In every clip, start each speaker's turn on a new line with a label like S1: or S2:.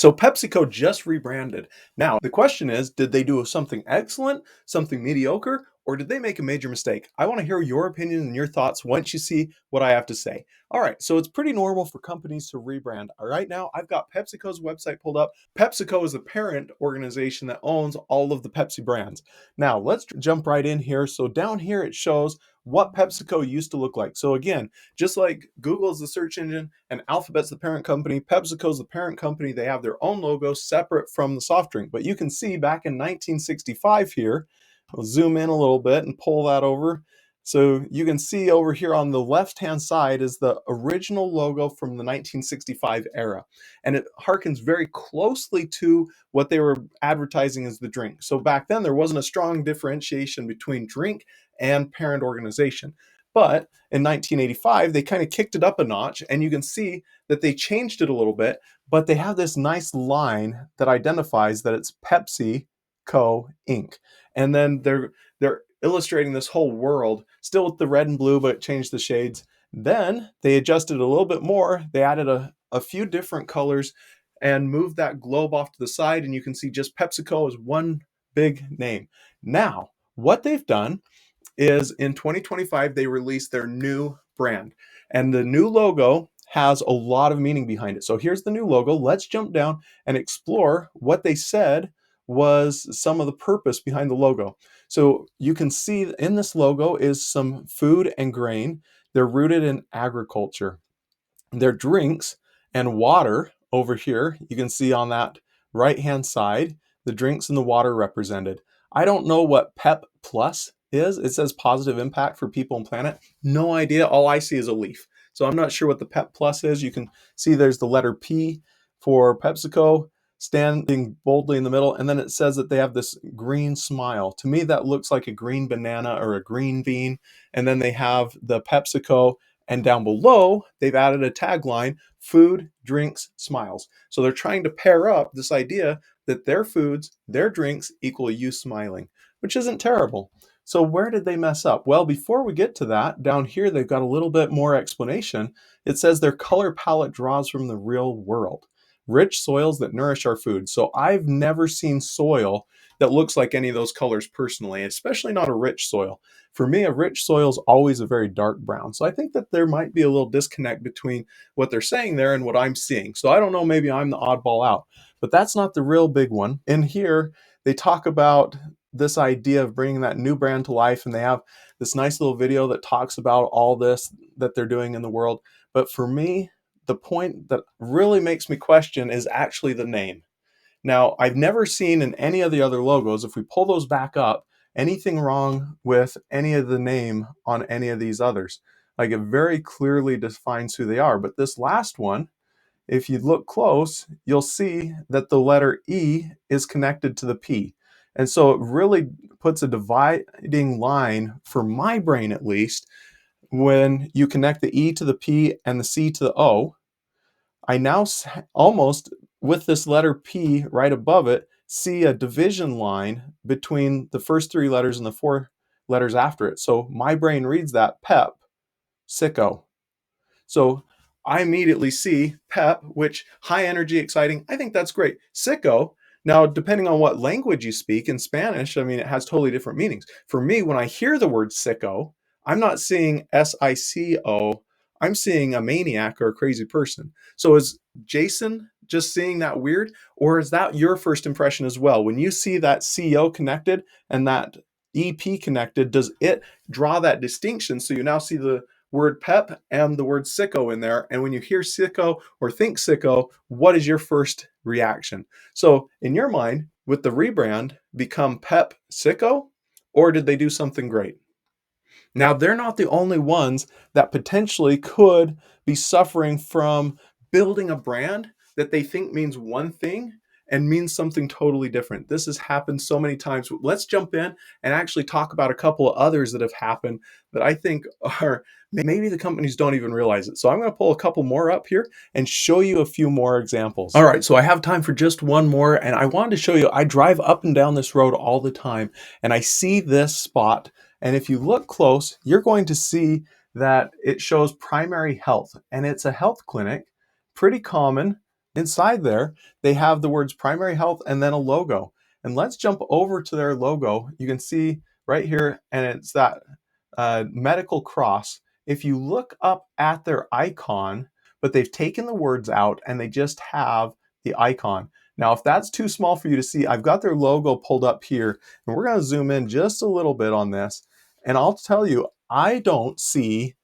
S1: So PepsiCo just rebranded. Now, the question is, did they do something excellent, something mediocre, or did they make a major mistake? I want to hear your opinion and your thoughts once you see what I have to say. All right, so it's pretty normal for companies to rebrand. All right, now I've got PepsiCo's website pulled up. PepsiCo is the parent organization that owns all of the Pepsi brands. Now, let's jump right in here. So down here it shows what PepsiCo used to look like. So again, just like Google is the search engine and Alphabet's the parent company, PepsiCo's the parent company. They have their own logo separate from the soft drink. But you can see back in 1965 here, I'll zoom in a little bit and pull that over. So you can see over here on the left-hand side is the original logo from the 1965 era. And it harkens very closely to what they were advertising as the drink. So back then there wasn't a strong differentiation between drink and parent organization. But in 1985, they kind of kicked it up a notch, and you can see that they changed it a little bit, but they have this nice line that identifies that it's Pepsi Co. Inc. And then they're illustrating this whole world, still with the red and blue, but changed the shades. Then they adjusted it a little bit more. They added a few different colors and moved that globe off to the side, and you can see just PepsiCo as one big name. Now, what they've done is in 2025 they released their new brand, and the new logo has a lot of meaning behind it. So here's the new logo. Let's jump down and explore what they said was some of the purpose behind the logo. So you can see in this logo is some food and grain. They're rooted in agriculture. Their drinks and water over here, you can see on that right hand side, the drinks and the water represented. I don't know what Pep Plus is. It says positive impact for people and planet. No idea. All I see is a leaf. So I'm not sure what the Pep Plus is. You can see there's the letter P for PepsiCo standing boldly in the middle. And then it says that they have this green smile. To me, that looks like a green banana or a green bean. And then they have the PepsiCo, and down below, they've added a tagline, food, drinks, smiles. So they're trying to pair up this idea that their foods, their drinks equal you smiling, which isn't terrible. So where did they mess up? Well, before we get to that, down here they've got a little bit more explanation. It says their color palette draws from the real world. Rich soils that nourish our food. So I've never seen soil that looks like any of those colors personally, especially not a rich soil. For me, a rich soil is always a very dark brown. So I think that there might be a little disconnect between what they're saying there and what I'm seeing. So I don't know, maybe I'm the oddball out, but that's not the real big one. In here, they talk about this idea of bringing that new brand to life, and they have this nice little video that talks about all this that they're doing in the world. But for me, the point that really makes me question is actually the name. Now, I've never seen in any of the other logos, if we pull those back up, anything wrong with any of the name on any of these others. Like, it very clearly defines who they are. But this last one, if you look close, you'll see that the letter E is connected to the P. And so it really puts a dividing line, for my brain at least, when you connect the E to the P and the C to the O. I now almost, with this letter P right above it, see a division line between the first three letters and the four letters after it. So my brain reads that Pep Sicko. So I immediately see Pep, which high energy, exciting. I think that's great. Sicko, now depending on what language you speak, in Spanish, I mean, it has totally different meanings. For me, when I hear the word sicko, I'm not seeing SICO, I'm seeing a maniac or a crazy person. So is Jason just seeing that weird, or is that your first impression as well? When you see that CO connected and that EP connected, does it draw that distinction? So you now see the word pep and the word sicko in there. And when you hear sicko or think sicko, what is your first reaction? So in your mind, would the rebrand become Pep Sicko, or did they do something great? Now, they're not the only ones that potentially could be suffering from building a brand that they think means one thing and means something totally different. This has happened so many times. Let's jump in and actually talk about a couple of others that have happened that I think are, maybe the companies don't even realize it. So I'm going to pull a couple more up here and show you a few more examples. All right, so I have time for just one more, and I wanted to show you, I drive up and down this road all the time, and I see this spot. And if you look close, you're going to see that it shows primary health, and it's a health clinic, pretty common Inside there, they have the words primary health and then a logo. And let's jump over to their logo. You can see right here, and it's that medical cross. If you look up at their icon, but they've taken the words out and they just have the icon. Now, if that's too small for you to see, I've got their logo pulled up here, and we're going to zoom in just a little bit on this. And I'll tell you, I don't see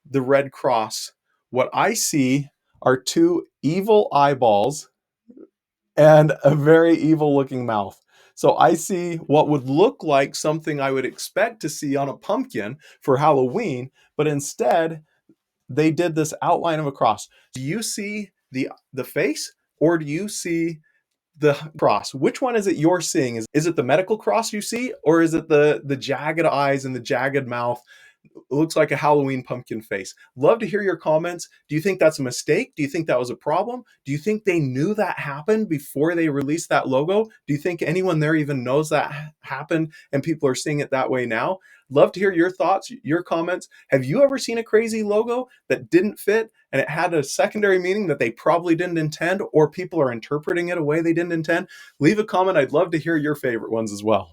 S1: the red cross. What I see are two evil eyeballs and a very evil looking mouth. So I see what would look like something I would expect to see on a pumpkin for Halloween, but instead they did this outline of a cross. Do you see the face, or do you see the cross? Which one is it you're seeing? Is it the medical cross you see, or is it the jagged eyes and the jagged mouth? It looks like a Halloween pumpkin face. Love to hear your comments. Do you think that's a mistake? Do you think that was a problem? Do you think they knew that happened before they released that logo? Do you think anyone there even knows that happened and people are seeing it that way now? Love to hear your thoughts, your comments. Have you ever seen a crazy logo that didn't fit and it had a secondary meaning that they probably didn't intend, or people are interpreting it a way they didn't intend? Leave a comment. I'd love to hear your favorite ones as well.